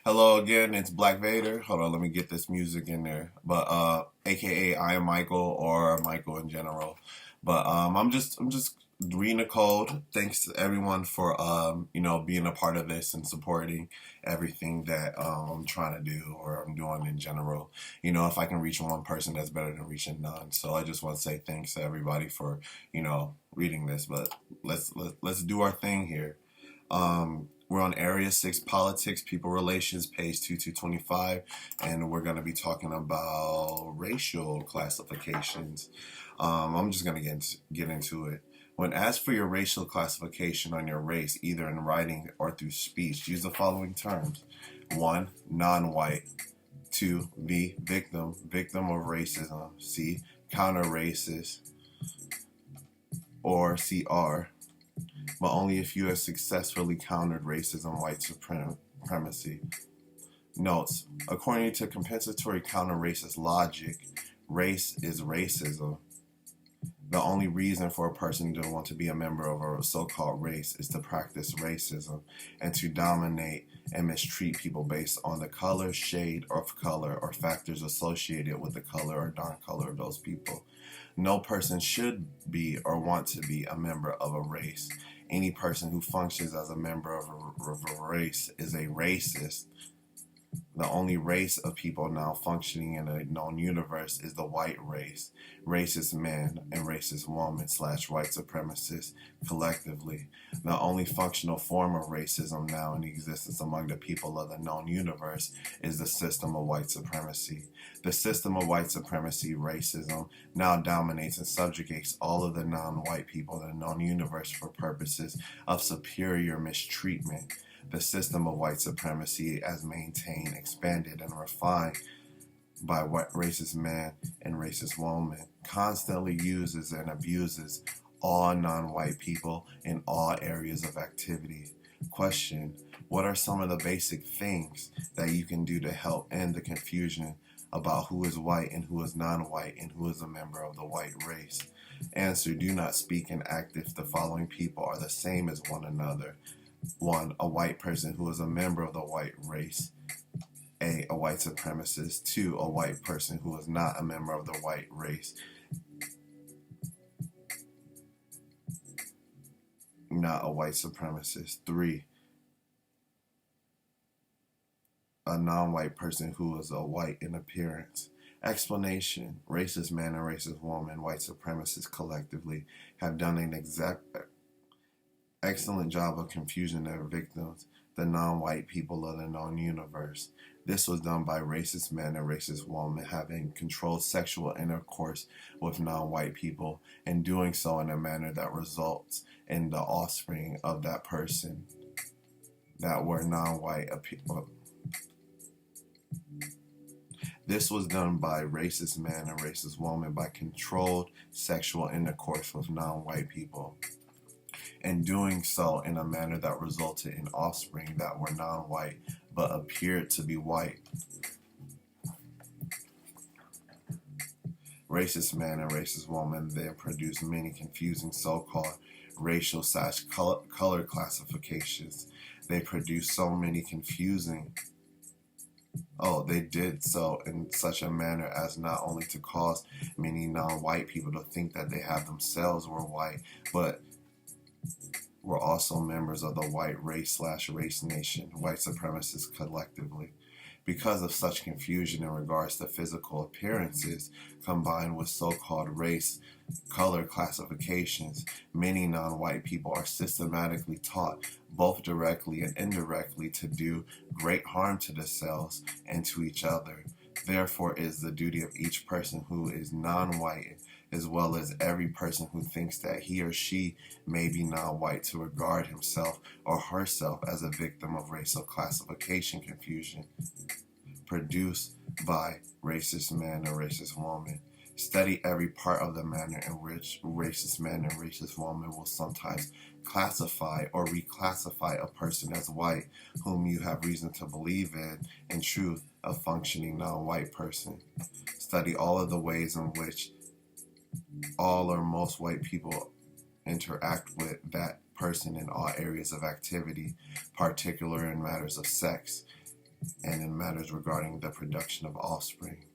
Hello again, it's Black Vader. Hold on, let me get this music in there. But AKA I am Michael or Michael in general. But I'm just reading the code. Thanks to everyone for being a part of this and supporting everything that I'm trying to do or I'm doing in general. If I can reach one person, that's better than reaching none. So I just want to say thanks to everybody for reading this. But let's do our thing here. We're on Area 6 Politics, People Relations, page 2225, and we're going to be talking about racial classifications. I'm just going to get into it. When asked for your racial classification on your race, either in writing or through speech, use the following terms. 1. Non-white. 2. V. Victim, victim of racism. C. Counter-racist. Or CR. But only if you have successfully countered racism, white supremacy. Notes: according to compensatory counter-racist logic, race is racism. The only reason for a person to want to be a member of a so-called race is to practice racism and to dominate and mistreat people based on the color, shade of color, or factors associated with the color or non-color of those people. No person should be or want to be a member of a race. Any person who functions as a member of a race is a racist. The only race of people now functioning in a known universe is the white race, racist men and racist women / white supremacists collectively. The only functional form of racism now in existence among the people of the known universe is the system of white supremacy. The system of white supremacy, racism, now dominates and subjugates all of the non-white people in the known universe for purposes of superior mistreatment. The system of white supremacy, as maintained, expanded, and refined by what racist men and racist women, constantly uses and abuses all non-white people in all areas of activity. Question: what are some of the basic things that you can do to help end the confusion about who is white and who is non-white and who is a member of the white race? Answer: do not speak and act if the following people are the same as one another. 1. A white person who is a member of the white race. A white supremacist. 2. A white person who is not a member of the white race. Not a white supremacist. 3. A non-white person who is a white in appearance. Explanation: racist man and racist woman, white supremacists collectively, have done an excellent job of confusing their victims, the non-white people of the known universe. This was done by racist men and racist women having controlled sexual intercourse with non-white people and doing so in a manner that results in the offspring of that person that were non-white. This was done by racist men and racist women by controlled sexual intercourse with non-white people, and doing so in a manner that resulted in offspring that were non-white but appeared to be white. Racist men and racist women then produced many confusing so-called racial / color classifications. They produced so many confusing they did so in such a manner as not only to cause many non-white people to think that they have themselves were white, but were also members of the white race / race nation, white supremacists collectively. Because of such confusion in regards to physical appearances, combined with so-called race color classifications, many non-white people are systematically taught, both directly and indirectly, to do great harm to themselves and to each other. Therefore, it is the duty of each person who is non-white, as well as every person who thinks that he or she may be non-white, to regard himself or herself as a victim of racial classification confusion produced by racist men and racist women. Study every part of the manner in which racist men and racist women will sometimes classify or reclassify a person as white, whom you have reason to believe in truth, a functioning non-white person. Study all of the ways in which all or most white people interact with that person in all areas of activity, particularly in matters of sex. and in matters regarding the production of offspring.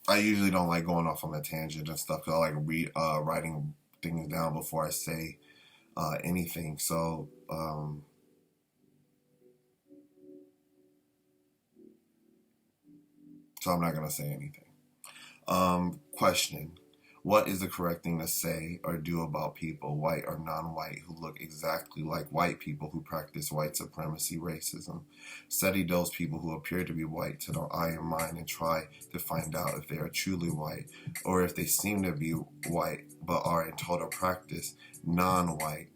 I usually don't like going off on a tangent and stuff because I like writing things down before I say anything. So I'm not going to say anything. Question. What is the correct thing to say or do about people, white or non-white, who look exactly like white people who practice white supremacy racism? Study those people who appear to be white to the eye and mind and try to find out if they are truly white or if they seem to be white but are in total practice non-white.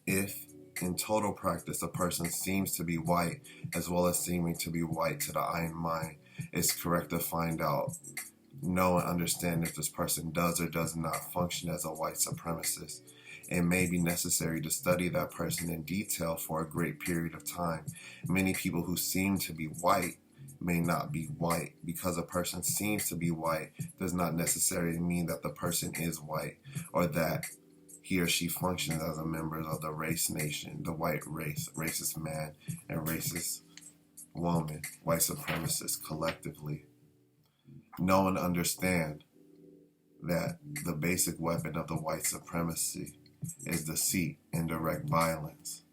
If in total practice a person seems to be white as well as seeming to be white to the eye and mind, it's correct to find out, know, and understand if this person does or does not function as a white supremacist. It may be necessary to study that person in detail for a great period of time. Many people who seem to be white may not be white. Because a person seems to be white does not necessarily mean that the person is white or that he or she functions as a member of the race nation, the white race, racist man and racist woman, white supremacists collectively. Know and understand that the basic weapon of the white supremacy is deceit and direct violence.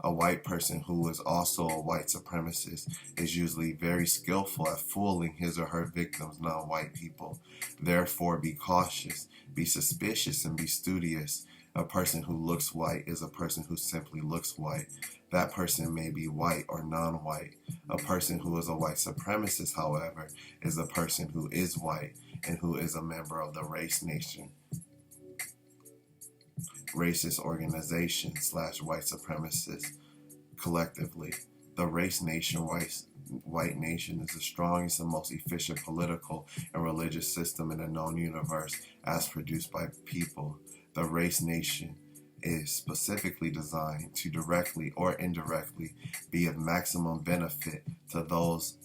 A white person who is also a white supremacist is usually very skillful at fooling his or her victims, non-white people. Therefore, be cautious, be suspicious, and be studious. A person who looks white is a person who simply looks white. That person may be white or non-white. A person who is a white supremacist, however, is a person who is white and who is a member of the race nation, racist organization / white supremacist collectively. The race nation, white nation, is the strongest and most efficient political and religious system in the known universe as produced by people. The race nation is specifically designed to directly or indirectly be of maximum benefit to those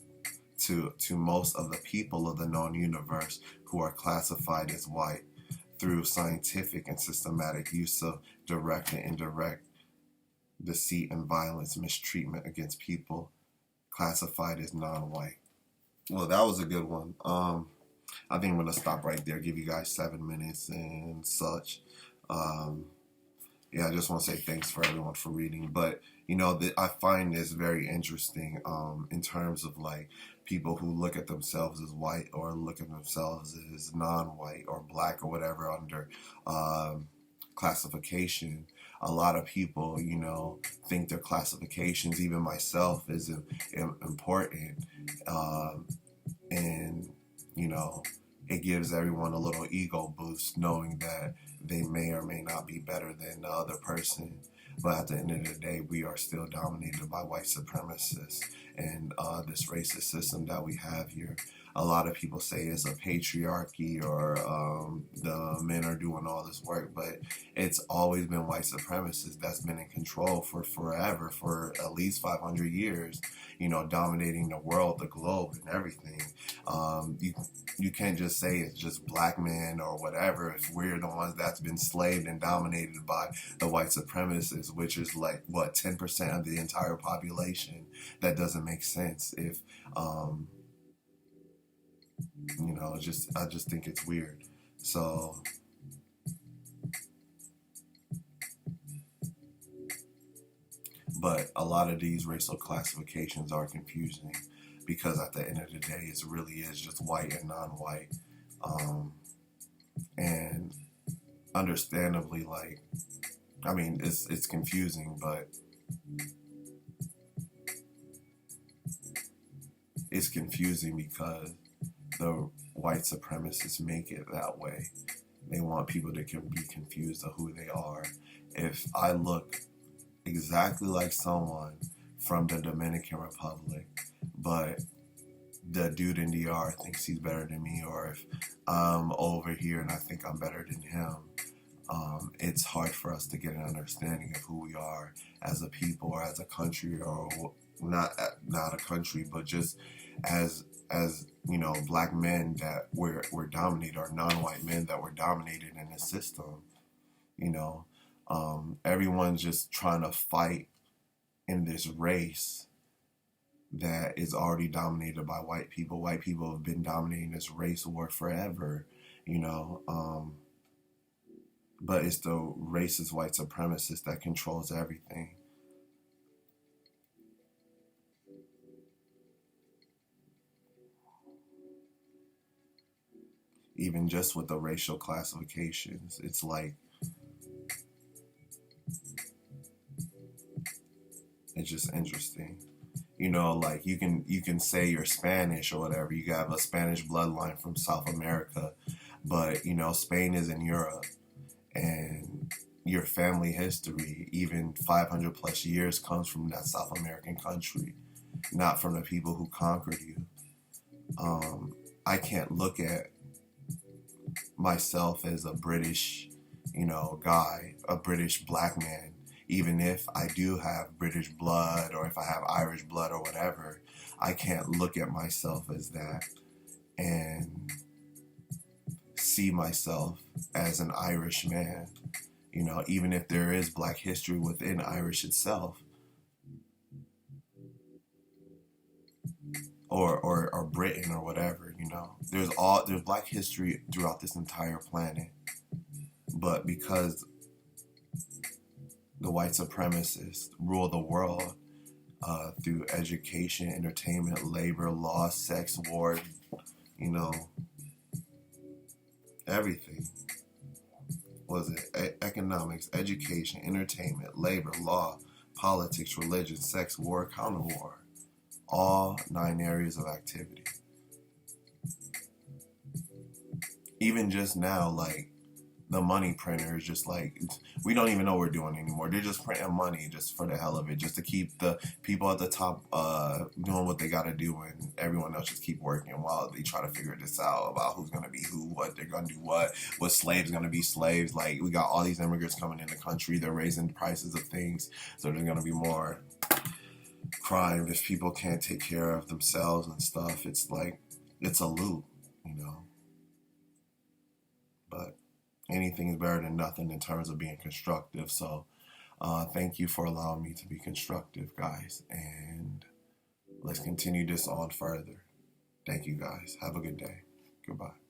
to most of the people of the known universe who are classified as white through scientific and systematic use of direct and indirect deceit and violence, mistreatment against people classified as non-white. Well, that was a good one. I think I'm going to stop right there, give you guys 7 minutes and such. Yeah, I just want to say thanks for everyone for reading. But, you know, I find this very interesting in terms of like people who look at themselves as white or look at themselves as non-white or black or whatever under classification. A lot of people, you know, think their classifications, even myself, is important. And, you know, it gives everyone a little ego boost knowing that they may or may not be better than the other person. But at the end of the day, we are still dominated by white supremacists and this racist system that we have here. A lot of people say it's a patriarchy or the men are doing all this work, but it's always been white supremacists that's been in control for forever, for at least 500 years, you know, dominating the world, the globe, and everything. You can't just say it's just black men or whatever if we're the ones that's been slaved and dominated by the white supremacists, which is like, what, 10% of the entire population. That doesn't make sense if, you know, I just think it's weird. So, but a lot of these racial classifications are confusing because at the end of the day, it really is just white and non-white. And understandably, like, I mean, it's confusing, but it's confusing because the white supremacists make it that way. They want people to be confused of who they are. If I look exactly like someone from the Dominican Republic, but the dude in DR thinks he's better than me, or if I'm over here and I think I'm better than him, it's hard for us to get an understanding of who we are as a people or as a country, or not a country, but just as as black men that were dominated, or non-white men that were dominated in the system. Everyone's just trying to fight in this race that is already dominated by white people. White people have been dominating this race war forever, but it's the racist white supremacist that controls everything. Even just with the racial classifications, it's like, it's just interesting. Like you can say you're Spanish or whatever. You have a Spanish bloodline from South America, but Spain is in Europe, and your family history, even 500 plus years, comes from that South American country, not from the people who conquered you. I can't look at myself as a British, guy, a British black man, even if I do have British blood or if I have Irish blood or whatever. I can't look at myself as that and see myself as an Irish man, even if there is black history within Irish itself, or Britain or whatever. There's black history throughout this entire planet, but because the white supremacists rule the world through education, entertainment, labor, law, sex, war, everything. Was it economics, education, entertainment, labor, law, politics, religion, sex, war, counter war? All 9 areas of activity. Even just now, like, the money printers, just like, we don't even know what we're doing anymore. They're just printing money just for the hell of it, just to keep the people at the top doing what they got to do, and everyone else just keep working while they try to figure this out about who's going to be who, what they're going to do, what slaves going to be slaves. Like, we got all these immigrants coming in the country. They're raising prices of things, so there's going to be more crime if people can't take care of themselves and stuff. It's like, it's a loop, but anything is better than nothing in terms of being constructive. So thank you for allowing me to be constructive, guys, and let's continue this on further. Thank you, guys. Have a good day. Goodbye.